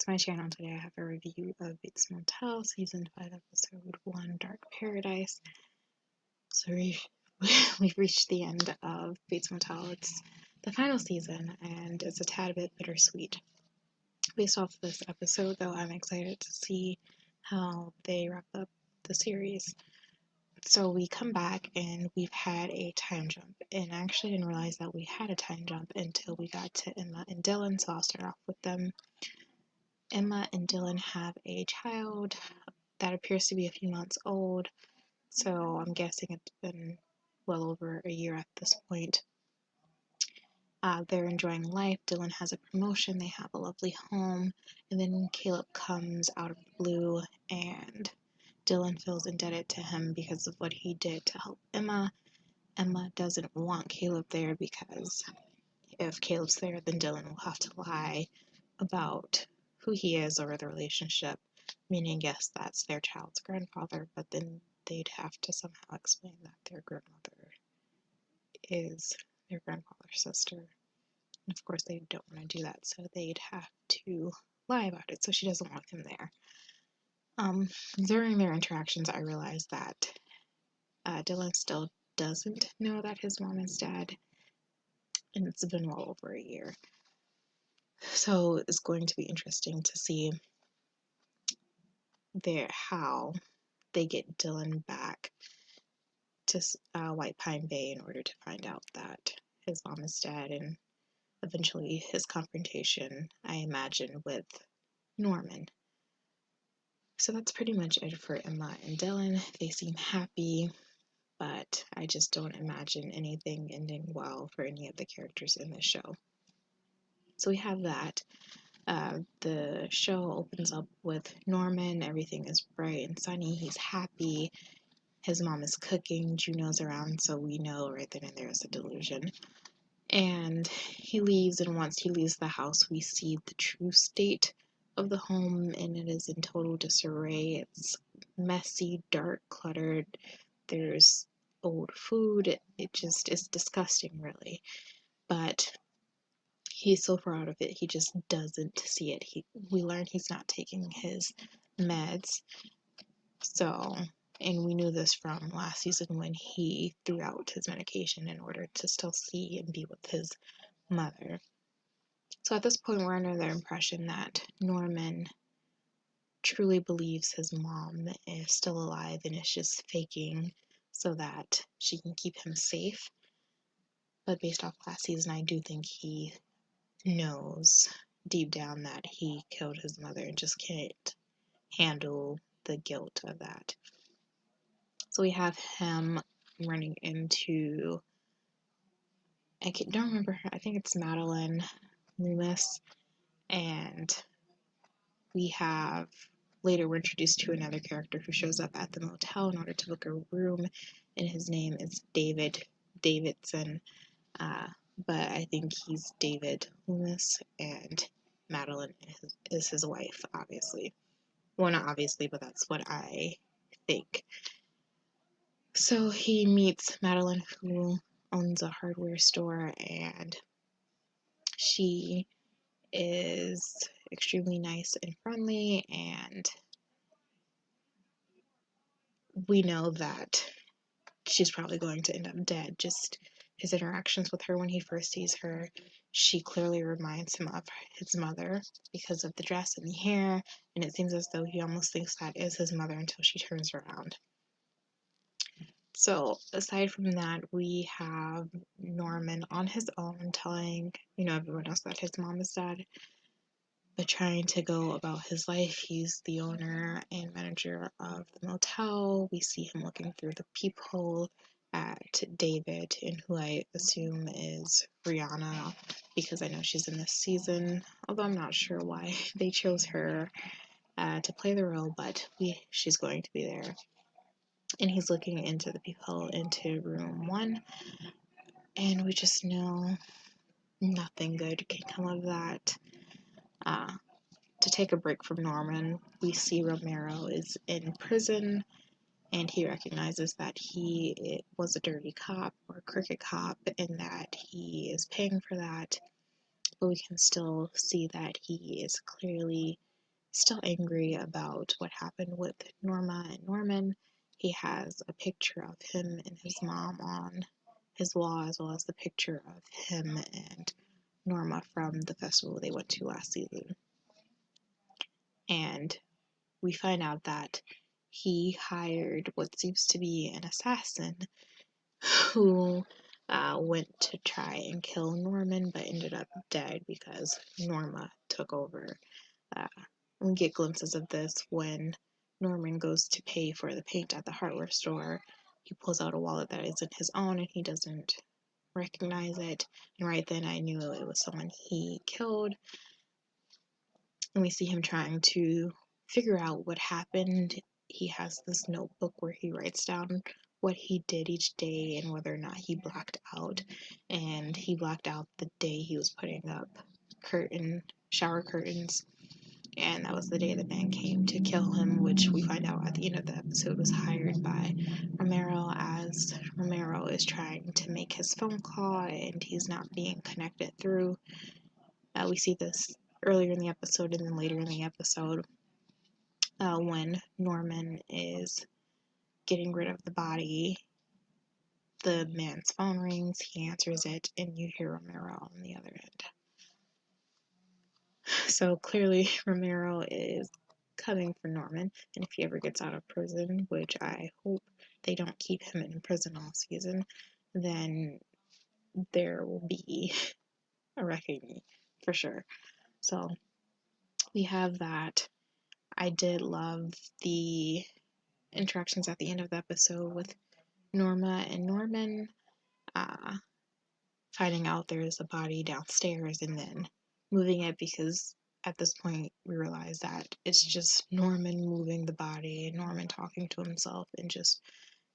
to my channel. Today I have a review of Bates Motel Season 5 Episode 1 Dark Paradise. So we've reached the end of Bates Motel. It's the final season and it's a tad bit bittersweet. Based off this episode though, I'm excited to see how they wrap up the series. So we come back and we've had a time jump, and I actually didn't realize that we had a time jump until we got to Emma and Dylan, so I'll start off with them. Emma and Dylan have a child that appears to be a few months old, so I'm guessing it's been well over a year at this point. They're enjoying life. Dylan has a promotion, they have a lovely home, and then Caleb comes out of the blue, and Dylan feels indebted to him because of what he did to help Emma. Emma doesn't want Caleb there because if Caleb's there, then Dylan will have to lie about who he is or the relationship, meaning, yes, that's their child's grandfather, but then they'd have to somehow explain that their grandmother is their grandfather's sister. And of course, they don't want to do that, so they'd have to lie about it, so she doesn't want him there. During their interactions, I realized that Dylan still doesn't know that his mom is dead, and it's been well over a year. So it's going to be interesting to see how they get Dylan back to White Pine Bay in order to find out that his mom is dead, and eventually his confrontation, I imagine, with Norman. So that's pretty much it for Emma and Dylan. They seem happy, but I just don't imagine anything ending well for any of the characters in this show. So we have that. The show opens up with Norman. Everything is bright and sunny. He's happy. His mom is cooking. Juno's around, so we know right then and there is a delusion. And he leaves, and once he leaves the house, we see the true state of the home, and it is in total disarray. It's messy, dark, cluttered. There's old food. It just is disgusting, really. But he's so far out of it, he just doesn't see it. We learn he's not taking his meds. So, and we knew this from last season when he threw out his medication in order to still see and be with his mother. So at this point, we're under the impression that Norman truly believes his mom is still alive and is just faking so that she can keep him safe. But based off last season, I do think he knows deep down that he killed his mother and just can't handle the guilt of that. So we have him running into, I don't remember her, I think it's Madeline Loomis, and later we're introduced to another character who shows up at the motel in order to book a room, and his name is David Davidson, but I think he's David Loomis, and Madeline is his wife, obviously. Well, not obviously, but that's what I think. So he meets Madeline, who owns a hardware store, and she is extremely nice and friendly, and we know that she's probably going to end up dead. Just his interactions with her when he first sees her, she clearly reminds him of his mother because of the dress and the hair, and it seems as though he almost thinks that is his mother until she turns around. So aside from that, we have Norman on his own telling, everyone else that his mom is dead, but trying to go about his life. He's the owner and manager of the motel. We see him looking through the peephole at David, and who I assume is Rihanna, because I know she's in this season, although I'm not sure why they chose her to play the role, but she's going to be there. And he's looking into the peephole into room 1, and we just know nothing good can come of that. To take a break from Norman, we see Romero is in prison, and he recognizes that he was a dirty cop or a crooked cop, and that he is paying for that, but we can still see that he is clearly still angry about what happened with Norma and Norman. He has a picture of him and his mom on his wall, as well as the picture of him and Norma from the festival they went to last season. And we find out that he hired what seems to be an assassin who went to try and kill Norman but ended up dead because Norma took over. Uh, we get glimpses of this when Norman goes to pay for the paint at the hardware store. He pulls out a wallet that isn't his own and he doesn't recognize it. And right then I knew it was someone he killed. And we see him trying to figure out what happened. He has this notebook where he writes down what he did each day and whether or not he blacked out. And he blacked out the day he was putting up shower curtains, and that was the day the man came to kill him, which we find out at the end of the episode was hired by Romero, as Romero is trying to make his phone call and he's not being connected through. We see this earlier in the episode and then later in the episode when Norman is getting rid of the body. The man's phone rings, he answers it, and you hear Romero on the other end. So clearly Romero is coming for Norman, and if he ever gets out of prison, which I hope they don't keep him in prison all season, then there will be a reckoning for sure. So we have that. I did love the interactions at the end of the episode with Norma and Norman, uh, finding out there's a body downstairs and then moving it, because at this point we realize that it's just Norman moving the body, Norman talking to himself, and just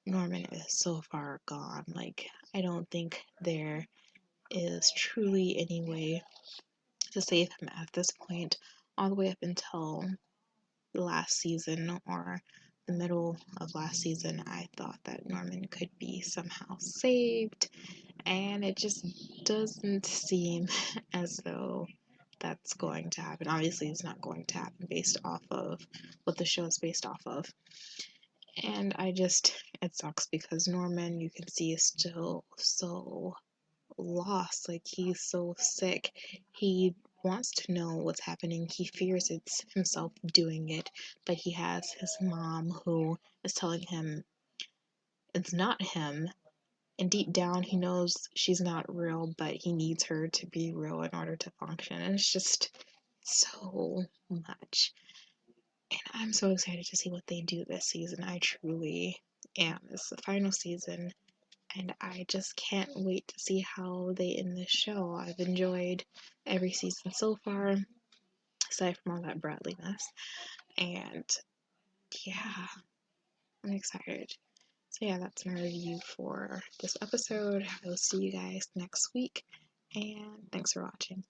Norman is so far gone. Like, I don't think there is truly any way to save him at this point. All the way up until last season or the middle of last season, I thought that Norman could be somehow saved, and it just doesn't seem as though that's going to happen. Obviously, it's not going to happen based off of what the show is based off of. And it sucks because Norman, you can see, is still so lost. Like, he's so sick. He wants to know what's happening. He fears it's himself doing it, but he has his mom who is telling him it's not him. And deep down, he knows she's not real, but he needs her to be real in order to function. And it's just so much. And I'm so excited to see what they do this season. I truly am. It's the final season, and I just can't wait to see how they end this show. I've enjoyed every season so far, aside from all that Bradley mess. And yeah, I'm excited. So yeah, that's my review for this episode. I will see you guys next week, and thanks for watching.